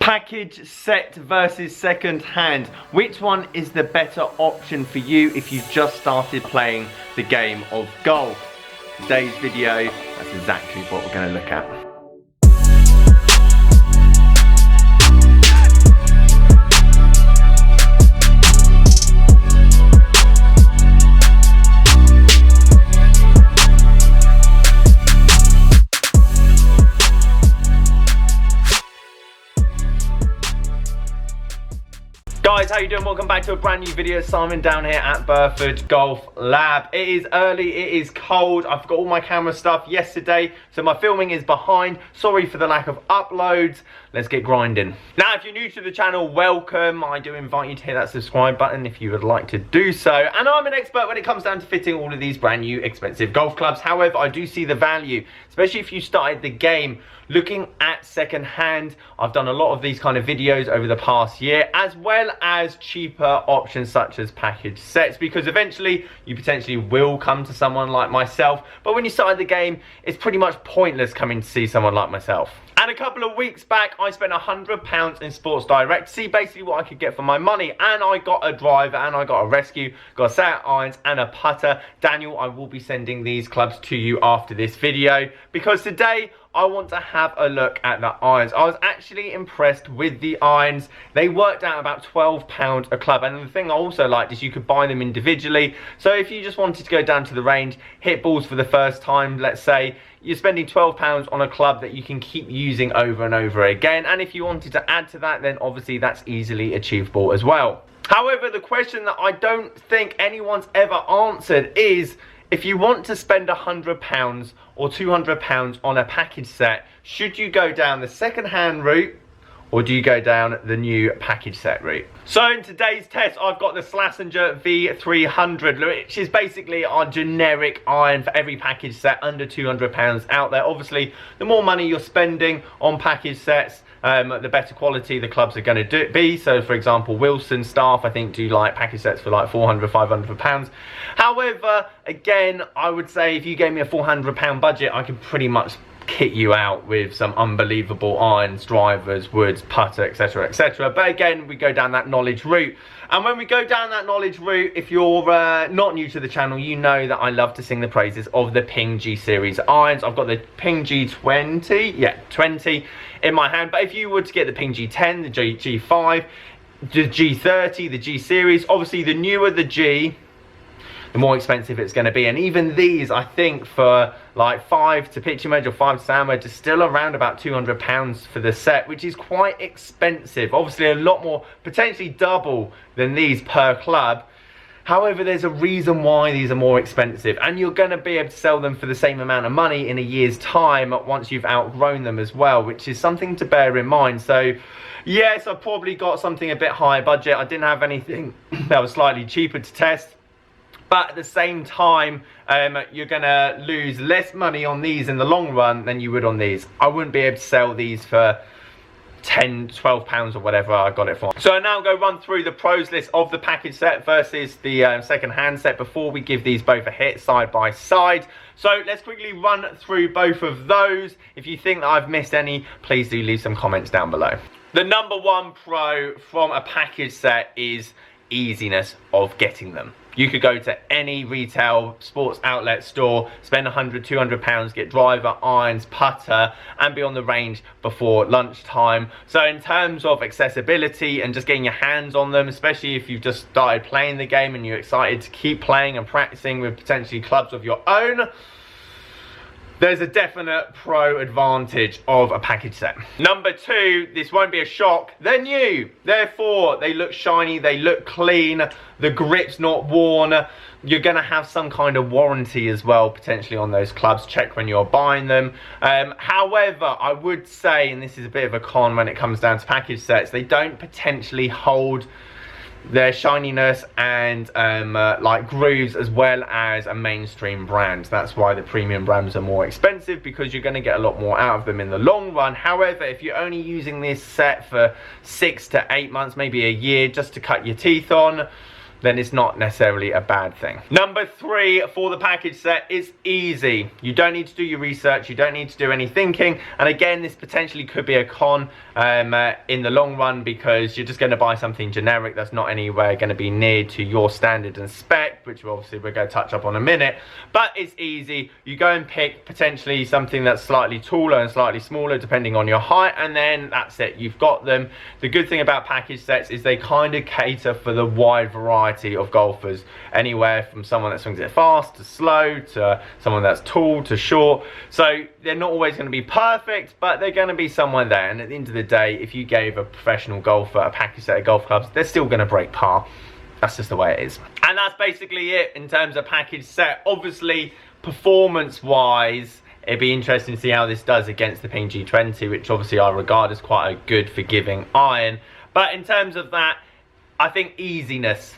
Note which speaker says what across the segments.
Speaker 1: Package set versus second hand. Which one is the better option for you if you've just started playing the game of golf? Today's video, that's exactly what we're going to look at. Guys, how you doing? Welcome back to a brand new video. Simon down here at Burford Golf Lab. It is early, it is cold. I've got all my camera stuff yesterday, so my filming is behind. Sorry for the lack of uploads. Let's get grinding. Now, if you're new to the channel, welcome. I do invite you to hit that subscribe button if you would like to do so. And I'm an expert when it comes down to fitting all of these brand new expensive golf clubs. However, I do see the value, especially if you started the game looking at second hand. I've done a lot of these kind of videos over the past year, as well as cheaper options such as package sets, because eventually you potentially will come to someone like myself. But when you started the game, it's pretty much pointless coming to see someone like myself. And a couple of weeks back, I spent £100 in Sports Direct to see basically what I could get for my money. And I got a driver, and I got a rescue, got a set of irons and a putter. Daniel, I will be sending these clubs to you after this video, because today I want to have a look at the irons. I was actually impressed with the irons. They worked out about £12 a club. And the thing I also liked is you could buy them individually. So if you just wanted to go down to the range, hit balls for the first time, let's say, you're spending £12 on a club that you can keep using over and over again. And if you wanted to add to that, then obviously that's easily achievable as well. However, the question that I don't think anyone's ever answered is, if you want to spend £100 or £200 on a package set, should you go down the second-hand route, or do you go down the new package set route? So in today's test, I've got the Slazenger V300, which is basically our generic iron for every package set under £200 out there. Obviously, the more money you're spending on package sets, the better quality the clubs are going to be. So for example, Wilson staff, I think, do like package sets for like £400, £500. However, again, I would say if you gave me a £400 budget, I could pretty much kit you out with some unbelievable irons, drivers, woods, putter, etc, etc. But again, we go down that knowledge route. And when we go down that knowledge route, if you're not new to the channel, you know that I love to sing the praises of the Ping G series irons. I've got the Ping G20, 20 in my hand. But if you were to get the Ping G10, the G5, the G30, the G series, obviously the newer the G, the more expensive it's going to be. And even these, I think, for like 5 to pitching wedge or 5 to sand wedge, is still around about £200 for the set, which is quite expensive. Obviously a lot more, potentially double than these per club. However, there's a reason why these are more expensive, and you're going to be able to sell them for the same amount of money in a year's time once you've outgrown them as well, which is something to bear in mind. So yes, I probably got something a bit higher budget. I didn't have anything that was slightly cheaper to test. But at the same time, you're going to lose less money on these in the long run than you would on these. I wouldn't be able to sell these for £10, £12 or whatever I got it for. So I now go run through the pros list of the package set versus the second hand set before we give these both a hit side by side. So let's quickly run through both of those. If you think that I've missed any, please do leave some comments down below. The number one pro from a package set is easiness of getting them. You could go to any retail sports outlet store, spend £100, £200, get driver, irons, putter, and be on the range before lunchtime. So in terms of accessibility and just getting your hands on them, especially if you've just started playing the game and you're excited to keep playing and practicing with potentially clubs of your own, there's a definite pro advantage of a package set. Number two, this won't be a shock, they're new. Therefore, they look shiny, they look clean, the grip's not worn. You're gonna have some kind of warranty as well, potentially on those clubs. Check when you're buying them. However, I would say, and this is a bit of a con when it comes down to package sets, they don't potentially hold their shininess and like grooves as well as a mainstream brand. That's why the premium brands are more expensive, because you're going to get a lot more out of them in the long run. However, if you're only using this set for 6 to 8 months, maybe a year, just to cut your teeth on, then it's not necessarily a bad thing. Number 3 for the package set is easy. You don't need to do your research, you don't need to do any thinking, and again, this potentially could be a con in the long run, because you're just going to buy something generic that's not anywhere going to be near to your standard and spec, which obviously we're going to touch up on in a minute. But it's easy. You go and pick potentially something that's slightly taller and slightly smaller depending on your height, and then that's it, you've got them. The good thing about package sets is they kind of cater for the wide variety of golfers, anywhere from someone that swings it fast to slow to someone that's tall to short. So they're not always going to be perfect, but they're going to be somewhere there. And at the end of the day, if you gave a professional golfer a package set of golf clubs, they're still going to break par. That's just the way it is. And that's basically it in terms of package set. Obviously, performance wise, it'd be interesting to see how this does against the Ping G20, which obviously I regard as quite a good forgiving iron. But in terms of that, I think easiness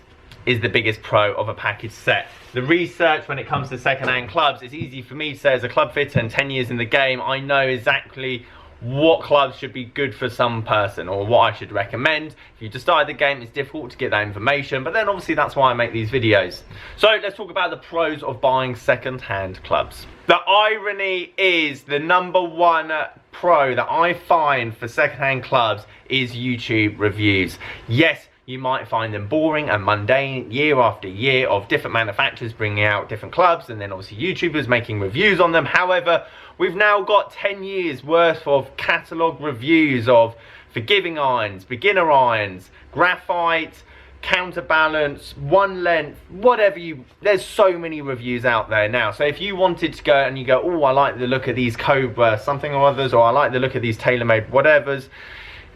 Speaker 1: is the biggest pro of a package set. The research when it comes to second-hand clubs, it's easy for me to say as a club fitter and 10 years in the game, I know exactly what clubs should be good for some person, or what I should recommend. If you just started the game, it's difficult to get that information, but then obviously that's why I make these videos. So let's talk about the pros of buying second-hand clubs. The irony is the number one pro that I find for second-hand clubs is YouTube reviews. Yes, you might find them boring and mundane year after year of different manufacturers bringing out different clubs, and then obviously YouTubers making reviews on them. However, we've now got 10 years worth of catalogue reviews of forgiving irons, beginner irons, graphite, counterbalance, one length, whatever you, there's so many reviews out there now. So if you wanted to go and you go, oh, I like the look of these Cobra something or others, or I like the look of these TaylorMade whatevers,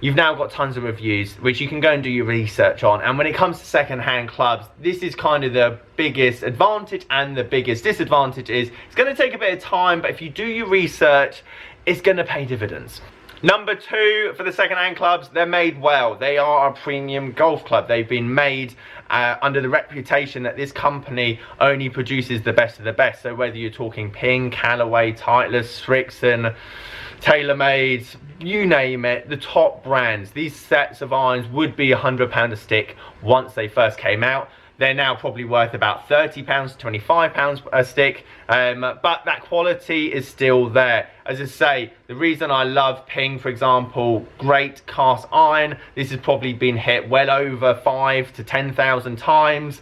Speaker 1: you've now got tons of reviews which you can go and do your research on. And when it comes to second-hand clubs, this is kind of the biggest advantage, and the biggest disadvantage is it's going to take a bit of time, but if you do your research, it's going to pay dividends. Number 2 for the second-hand clubs, they're made well. They are a premium golf club. They've been made under the reputation that this company only produces the best of the best. So whether you're talking Ping, Callaway, Titleist, Strixon, TaylorMade, you name it, the top brands, these sets of irons would be £100 a stick once they first came out. They're now probably worth about £30 to £25 a stick, but that quality is still there. As I say, the reason I love Ping, for example, great cast iron, this has probably been hit well over 5,000 to 10,000 times,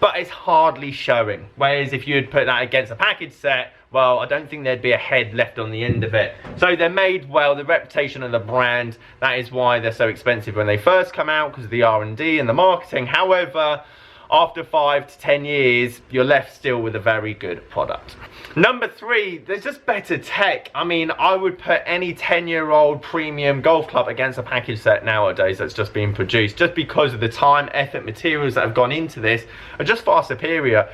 Speaker 1: but it's hardly showing. Whereas if you'd put that against a package set, well, I don't think there'd be a head left on the end of it. So they're made well, the reputation of the brand, that is why they're so expensive when they first come out, because of the R&D and the marketing. However, after 5 to 10 years, you're left still with a very good product. Number 3, there's just better tech. I mean, I would put any 10-year-old premium golf club against a package set nowadays that's just being produced, just because of the time, effort, materials that have gone into this are just far superior.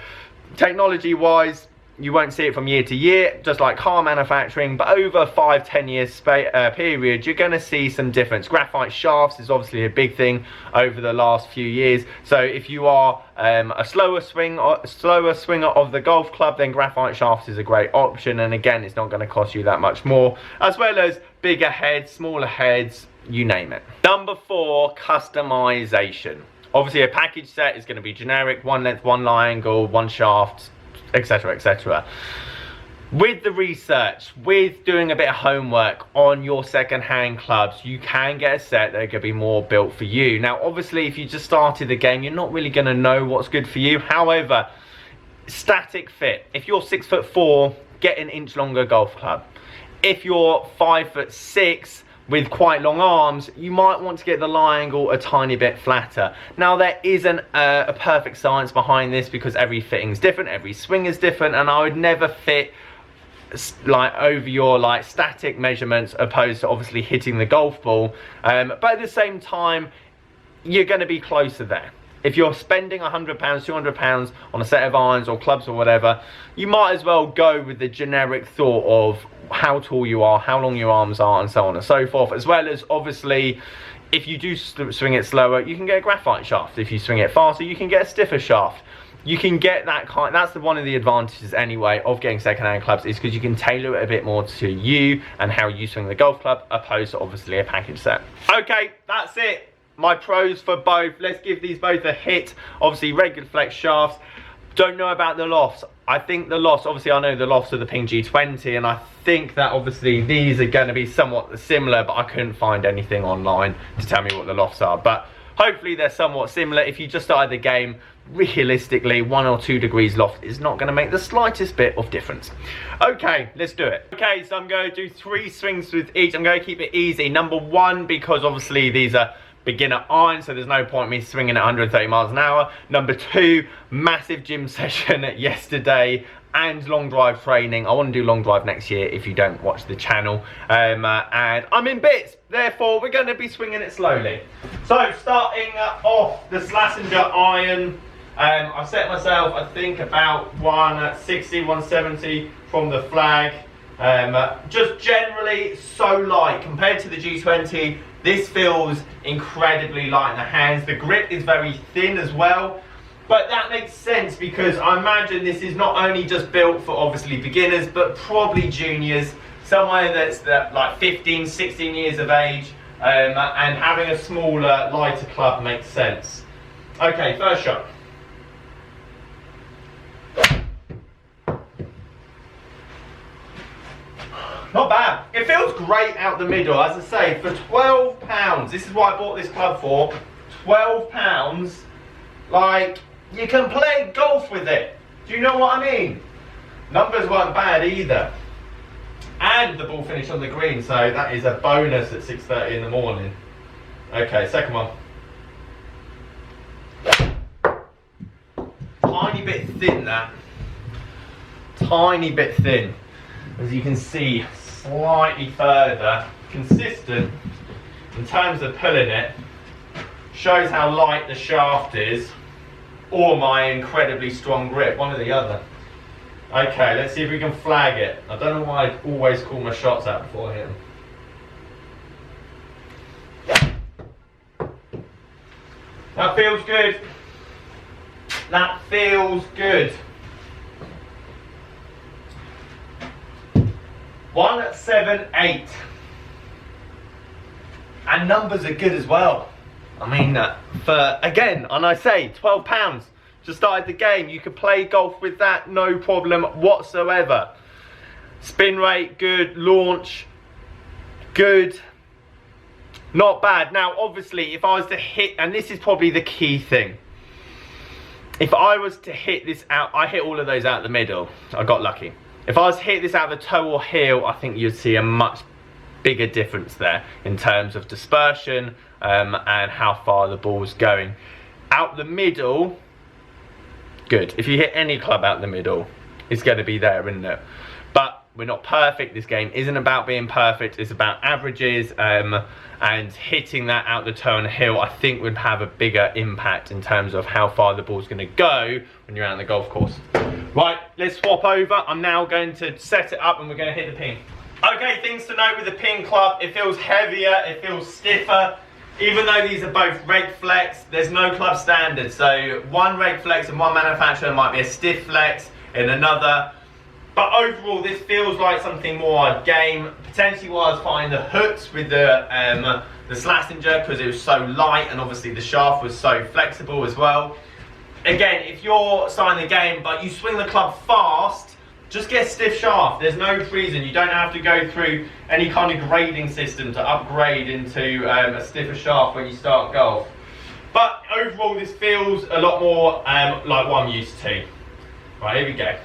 Speaker 1: Technology-wise, you won't see it from year to year, just like car manufacturing, but over 5-10 years period, you're going to see some difference. Graphite shafts is obviously a big thing over the last few years. So if you are a slower swinger of the golf club, then graphite shafts is a great option. And again, it's not going to cost you that much more, as well as bigger heads, smaller heads, you name it. Number 4, customization. Obviously, a package set is going to be generic, one length, one lie angle, one shaft, etc, etc. With the research, with doing a bit of homework on your second-hand clubs, you can get a set that are going to be more built for you. Now obviously, if you just started the game, you're not really going to know what's good for you. However, static fit. If you're 6'4", get an inch longer golf club. If you're 5'6", with quite long arms, you might want to get the lie angle a tiny bit flatter. Now there isn't a perfect science behind this, because every fitting is different, every swing is different, and I would never fit like over your like static measurements opposed to obviously hitting the golf ball, but at the same time you're going to be closer there. If you're spending £100, £200 on a set of irons or clubs or whatever, you might as well go with the generic thought of how tall you are, how long your arms are, and so on and so forth. As well as, obviously, if you do swing it slower, you can get a graphite shaft. If you swing it faster, you can get a stiffer shaft. You can get that kind. That's one of the advantages anyway of getting second-hand clubs, is because you can tailor it a bit more to you and how you swing the golf club, opposed to obviously a package set. Okay, that's it. my pros for both. Let's give these both a hit. Obviously, regular flex shafts. Don't know about the lofts. I think the lofts, obviously I know the lofts of the Ping G20, and I think that obviously these are going to be somewhat similar, but I couldn't find anything online to tell me what the lofts are. But hopefully they're somewhat similar. If you just started the game, realistically 1 or 2 degrees loft is not going to make the slightest bit of difference. Okay, let's do it. Okay, so I'm going to do 3 swings with each. I'm going to keep it easy. Number 1, because obviously these are beginner irons, so there's no point me swinging at 130 miles an hour. Number 2, massive gym session yesterday and long drive training. I want to do long drive next year if you don't watch the channel. And I'm in bits, therefore we're going to be swinging it slowly. So starting off the Schlesinger iron, I've set myself I think about 160, 170 from the flag. Just generally so light compared to the G20. This feels incredibly light in the hands. The grip is very thin as well, but that makes sense because I imagine this is not only just built for obviously beginners, but probably juniors, somewhere that's like 15, 16 years of age, and having a smaller, lighter club makes sense. Okay, first shot. Not bad. It feels great out the middle, as I say, for £12. This is what I bought this club for. £12. Like, you can play golf with it. Do you know what I mean? Numbers weren't bad either. And the ball finished on the green, so that is a bonus at 6:30 in the morning. Okay, second one. Tiny bit thin, that. Tiny bit thin. As you can see, slightly further, consistent in terms of pulling it, shows how light the shaft is, or my incredibly strong grip, one or the other. Okay, let's see if we can flag it. I don't know why I always call my shots out before I hit them. That feels good. That feels good. 178, and numbers are good as well. I mean, for again, and I say £12, just started the game. You could play golf with that, no problem whatsoever. Spin rate good, launch good, not bad. Now, obviously, if I was to hit, and this is probably the key thing, if I was to hit this out, I hit all of those out the middle. I got lucky. If I was to hit this out of the toe or heel, I think you'd see a much bigger difference there in terms of dispersion and how far the ball's going. Out the middle, good. If you hit any club out the middle, it's going to be there, isn't it? But we're not perfect. This game isn't about being perfect. It's about averages, and hitting that out the toe and heel, I think, would have a bigger impact in terms of how far the ball's going to go when you're out on the golf course. Right, let's swap over. I'm now going to set it up and we're going to hit the pin. Okay, things to note with the pin club. It feels heavier, it feels stiffer. Even though these are both reg flex, there's no club standard. So one reg flex and one manufacturer might be a stiff flex in another. But overall, this feels like something more game. Potentially why I was finding the hooks with the Schlesinger, because it was so light and obviously the shaft was so flexible as well. Again, if you're starting the game but you swing the club fast, just get a stiff shaft. There's no reason. You don't have to go through any kind of grading system to upgrade into a stiffer shaft when you start golf. But overall, this feels a lot more like what I'm used to. Right, here we go.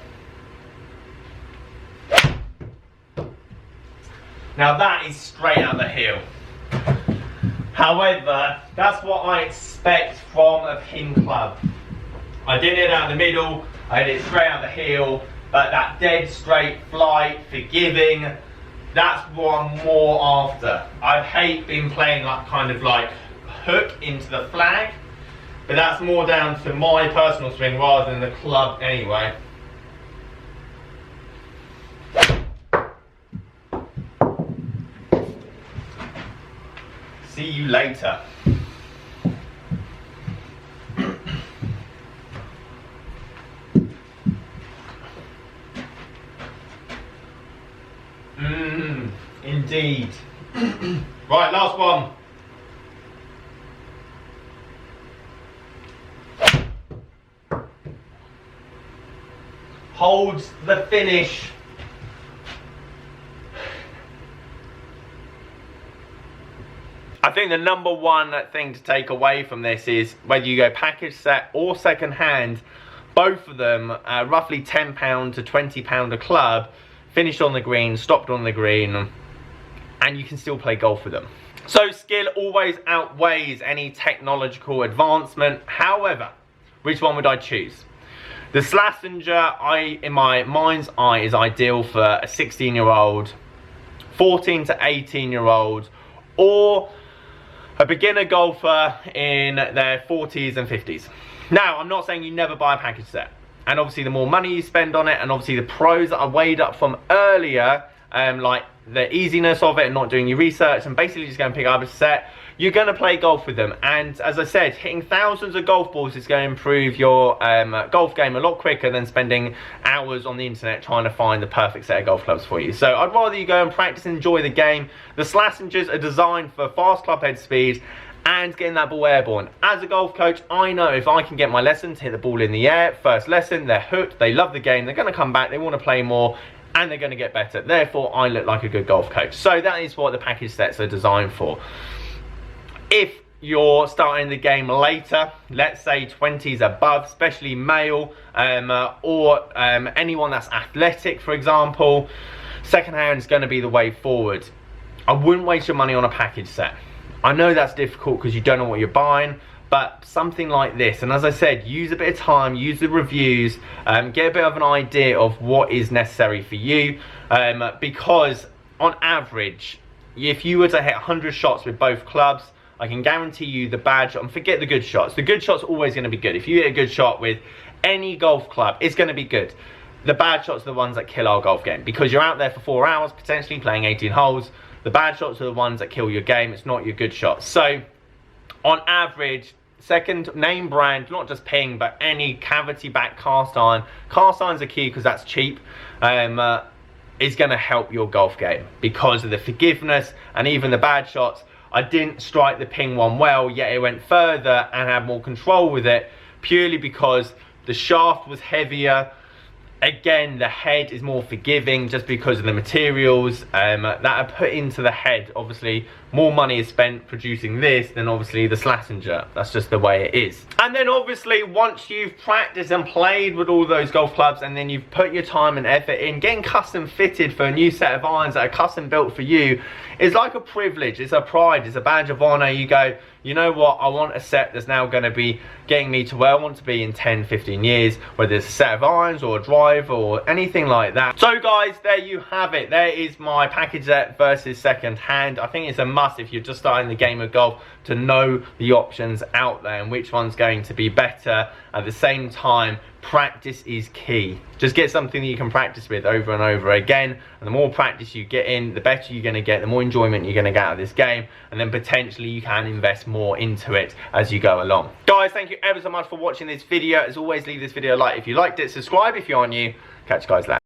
Speaker 1: Now that is straight out the heel. However, that's what I expect from a pin club. I didn't hit it out the middle, I hit it straight out the heel, but that dead straight flight, forgiving, that's what I'm more after. I'd hate being playing like kind of like hook into the flag, but that's more down to my personal swing rather than the club anyway. See you later. Indeed. Right, last one. holds the finish. I think the number one thing to take away from this is whether you go package set or second hand, both of them roughly £10 to £20 a club, finished on the green, stopped on the green, and you can still play golf with them. So skill always outweighs any technological advancement. However, which one would I choose? The Slazenger, in my mind's eye, is ideal for a 16-year-old, 14 to 18-year-old, or a beginner golfer in their 40s and 50s. Now, I'm not saying you never buy a package set. And obviously, the more money you spend on it, and obviously the pros that I weighed up from earlier, like the easiness of it and not doing your research and basically just going to pick up a set, you're going to play golf with them. And as I said, hitting thousands of golf balls is going to improve your golf game a lot quicker than spending hours on the internet trying to find the perfect set of golf clubs for you. So I'd rather you go and practice and enjoy the game. The Slazengers are designed for fast club head speed and getting that ball airborne. As a golf coach, I know if I can get my lesson to hit the ball in the air, first lesson, they're hooked, they love the game, they're going to come back, they want to play more, and they're going to get better. Therefore, I look like a good golf coach. So that is what the package sets are designed for. If you're starting the game later, let's say 20s above, especially male, or anyone that's athletic, for example, second hand is going to be the way forward. I wouldn't waste your money on a package set. I know that's difficult because you don't know what you're buying, but something like this, and as I said, use a bit of time, use the reviews, get a bit of an idea of what is necessary for you, because on average, if you were to hit 100 shots with both clubs, I can guarantee you the bad shot, and forget the good shots. The good shot's always going to be good. If you hit a good shot with any golf club, it's going to be good. The bad shots are the ones that kill our golf game, because you're out there for 4 hours, potentially playing 18 holes. The bad shots are the ones that kill your game. It's not your good shots. So, on average, second name brand, not just Ping, but any cavity back cast iron. Cast irons are key because that's cheap. Is going to help your golf game because of the forgiveness and even the bad shots. I didn't strike the Ping one well, yet it went further and had more control with it, purely because the shaft was heavier. Again, the head is more forgiving just because of the materials that are put into the head. Obviously, more money is spent producing this than obviously the Slazenger. That's just the way it is. And then obviously, once you've practiced and played with all those golf clubs, and then you've put your time and effort in, getting custom fitted for a new set of irons that are custom built for you is like a privilege. It's a pride, it's a badge of honor. You go, you know what, I want a set that's now going to be getting me to where I want to be in 10, 15 years, whether it's a set of irons or a drive or anything like that. So guys, there you have it. There is my package set versus second hand. I think it's a must if you're just starting the game of golf to know the options out there and which one's going to be better. At the same time, practice is key. Just get something that you can practice with over and over again, and the more practice you get in, the better you're going to get, the more enjoyment you're going to get out of this game, and then potentially you can invest more into it as you go along. Guys, thank you ever so much for watching this video. As always, leave this video a like if you liked it, subscribe if you are new. Catch you guys later.